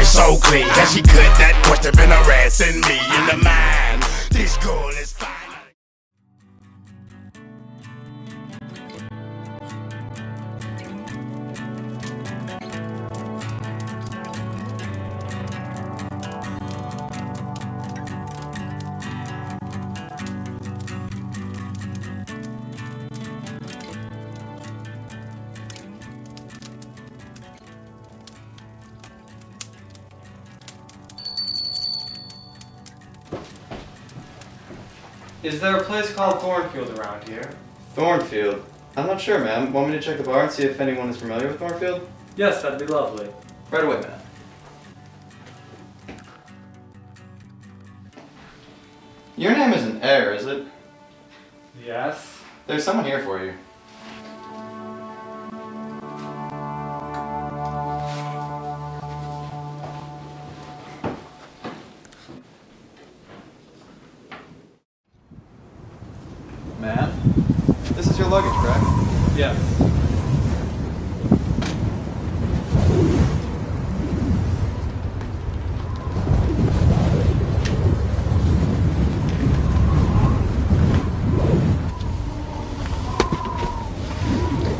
So clean, can she cut that question been harassing me in the mind? This girl is fine. Is there a place called Thornfield around here? Thornfield? I'm not sure, ma'am. Want me to check the bar and see if anyone is familiar with Thornfield? Yes, that'd be lovely. Right away, ma'am. Your name isn't Eyre, is it? Yes. There's someone here for you. Ma'am, this is your luggage, correct? Yes.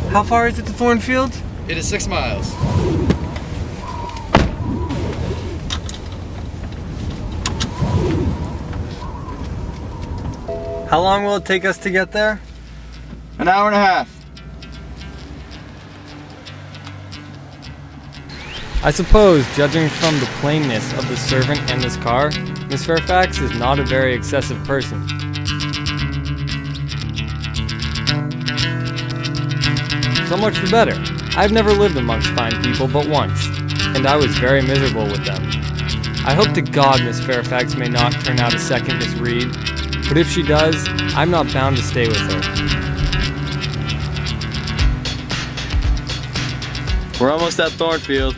How far is it to Thornfield? It is 6 miles. How long will it take us to get there? An hour and a half. I suppose, judging from the plainness of the servant and this car, Miss Fairfax is not a very excessive person. So much the better. I've never lived amongst fine people but once, and I was very miserable with them. I hope to God Miss Fairfax may not turn out a second Miss Reed, but if she does, I'm not bound to stay with her. We're almost at Thornfield.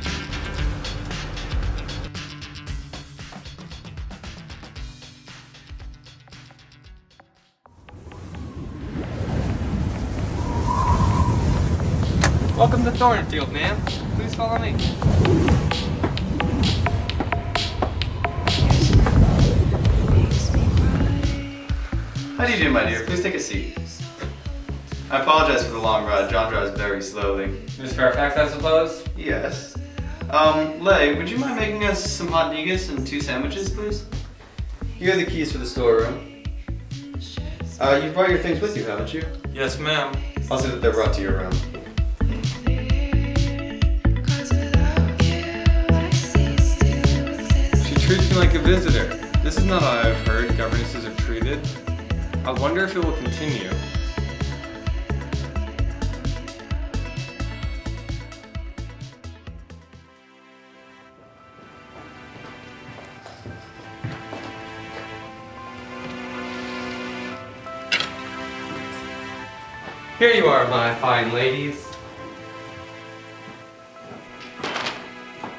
Welcome to Thornfield, ma'am. Please follow me. How do you do, my dear? Please take a seat. I apologize for the long ride. John drives very slowly. Miss Fairfax, I suppose? Yes. Leigh, would you mind making us some hot negus and 2 sandwiches, please? Here are the keys for the storeroom. You've brought your things with you, haven't you? Yes, ma'am. I'll see that they're brought to your room. She treats me like a visitor. This is not how I've heard governesses are treated. I wonder if it will continue. Here you are, my fine ladies.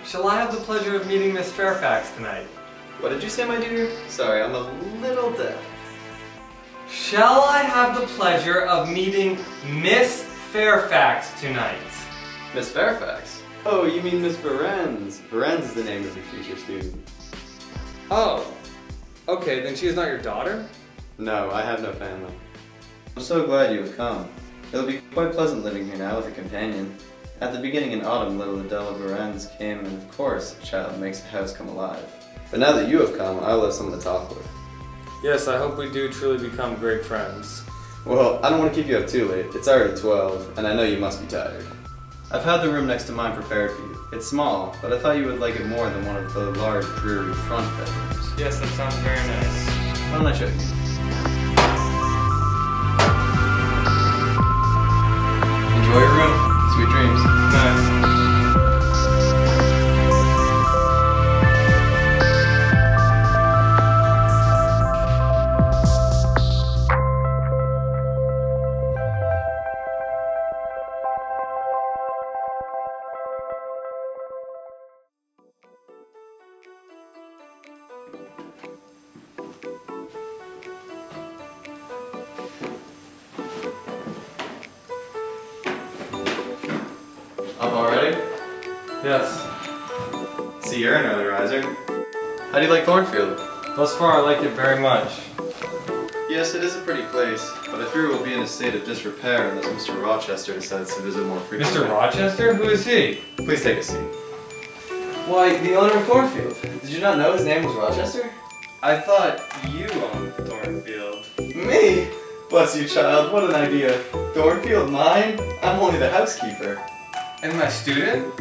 Shall I have the pleasure of meeting Miss Fairfax tonight? What did you say, my dear? Sorry, I'm a little deaf. Shall I have the pleasure of meeting Miss Fairfax tonight? Miss Fairfax? Oh, you mean Miss Varennes. Varennes is the name of your future student. Oh. Okay, then she is not your daughter? No, I have no family. I'm so glad you have come. It'll be quite pleasant living here now with a companion. At the beginning in autumn, little Adela Varennes came, and of course, a child makes a house come alive. But now that you have come, I'll have someone to talk with. Yes, I hope we do truly become great friends. Well, I don't want to keep you up too late. It's already 12, and I know you must be tired. I've had the room next to mine prepared for you. It's small, but I thought you would like it more than one of the large, dreary front bedrooms. Yes, that sounds very nice. Why don't I show you? Yes. See, you're an early riser. How do you like Thornfield? Thus far, I like it very much. Yes, it is a pretty place, but I fear it will be in a state of disrepair unless Mr. Rochester decides to visit more frequently. Mr. Rochester? Who is he? Please take a seat. Why, the owner of Thornfield. Did you not know his name was Rochester? I thought you owned Thornfield. Me? Bless you, child. What an idea. Thornfield mine? I'm only the housekeeper. And my student?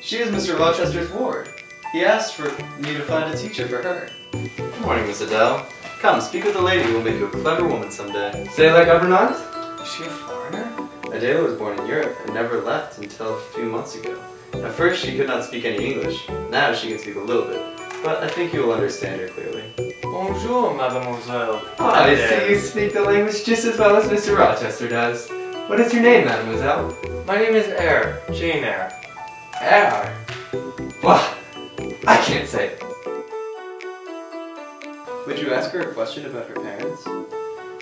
She is Mr. Rochester's ward. He asked for me to find a teacher for her. Good morning, Miss Adele. Come, speak with the lady who will make you a clever woman someday. Say like governess? Is she a foreigner? Adele was born in Europe and never left until a few months ago. At first, she could not speak any English. Now she can speak a little bit. But I think you will understand her clearly. Bonjour, mademoiselle. I see you speak the language just as well as Mr. Rochester does. What is your name, mademoiselle? My name is Eyre. Jane Eyre. Eyre. Well, I can't say it. Would you ask her a question about her parents?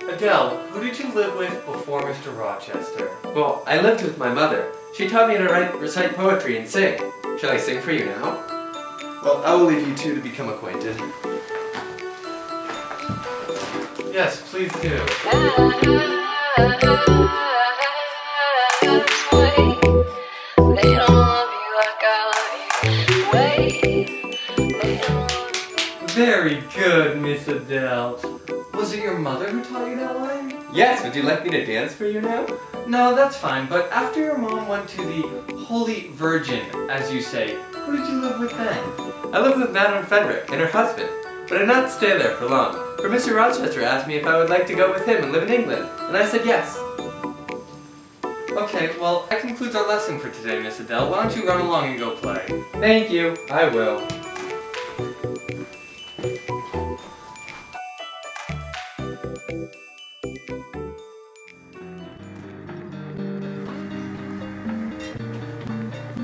Adele, who did you live with before Mr. Rochester? Well, I lived with my mother. She taught me to recite poetry and sing. Shall I sing for you now? Well, I will leave you two to become acquainted. Yes, please do. Very good, Miss Adele. Was it your mother who taught you that line? Yes, would you like me to dance for you now? No, that's fine, but after your mom went to the Holy Virgin, as you say, who did you live with then? I lived with Madame Frederick and her husband, but I did not stay there for long. For Mr. Rochester asked me if I would like to go with him and live in England, and I said yes. Okay, well, that concludes our lesson for today, Miss Adele. Why don't you run along and go play? Thank you. I will.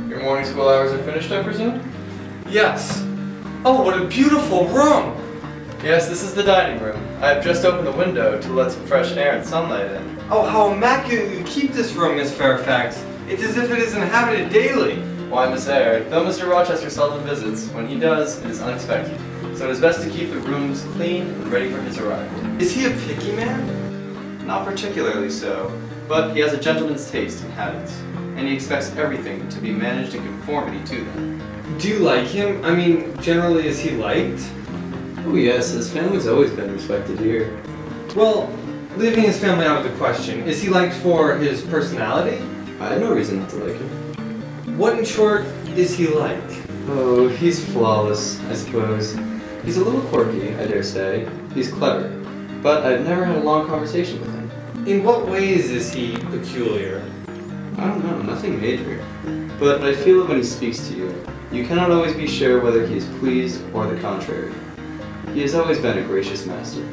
Your morning school hours are finished, I presume? Yes. Oh, what a beautiful room! Yes, this is the dining room. I have just opened the window to let some fresh air and sunlight in. Oh, how immaculate you keep this room, Miss Fairfax. It's as if it is inhabited daily. Why, Miss Eyre, though Mr. Rochester seldom visits, when he does, it is unexpected. So it is best to keep the rooms clean and ready for his arrival. Is he a picky man? Not particularly so, but he has a gentleman's taste and habits, and he expects everything to be managed in conformity to them. Do you like him? I mean, generally, is he liked? Oh yes, his family's always been respected here. Well, leaving his family out of the question, is he liked for his personality? I have no reason not to like him. What, in short, is he like? Oh, he's flawless, I suppose. He's a little quirky, I dare say. He's clever, but I've never had a long conversation with him. In what ways is he peculiar? I don't know, nothing major. But I feel it when he speaks to you. You cannot always be sure whether he is pleased or the contrary. He has always been a gracious master.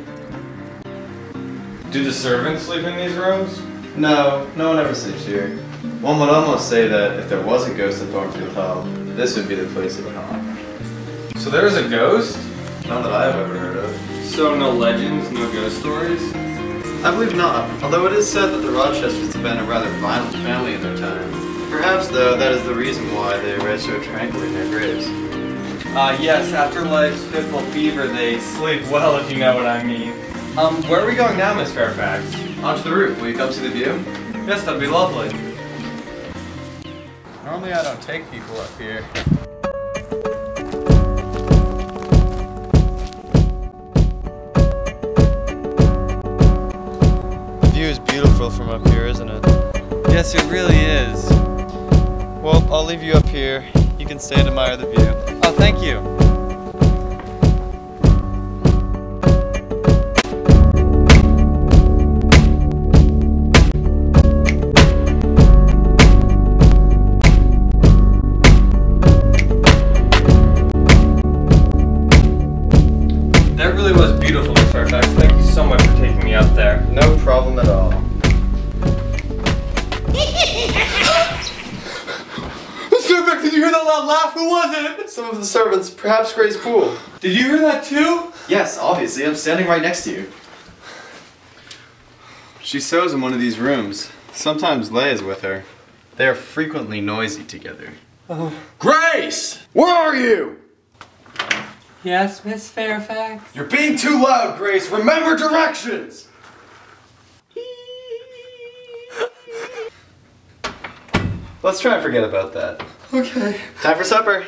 Do the servants sleep in these rooms? No, no one ever sleeps here. One would almost say that if there was a ghost at Thornfield Hall, this would be the place it would haunt. So there is a ghost? None that I've ever heard of. So no legends, no ghost stories? I believe not, although it is said that the Rochesters have been a rather violent family in their time. Perhaps, though, that is the reason why they rest so tranquilly in their graves. Yes, after life's fitful fever, they sleep well, if you know what I mean. Where are we going now, Miss Fairfax? Onto the roof. Will you come see the view? Yes, that'd be lovely. Normally I don't take people up here. The view is beautiful from up here, isn't it? Yes, it really is. Well, I'll leave you up here. You can stay and admire the view. Oh, thank you. That really was beautiful, Miss Fairfax. Thank you so much for taking me up there. No problem at all. Did you hear that loud laugh? Who was it? Some of the servants, perhaps Grace Poole. Did you hear that too? Yes, obviously. I'm standing right next to you. She sews in one of these rooms. Sometimes Leigh is with her. They are frequently noisy together. Grace! Where are you? Yes, Miss Fairfax? You're being too loud, Grace. Remember directions! Let's try and forget about that. Okay. Time for supper.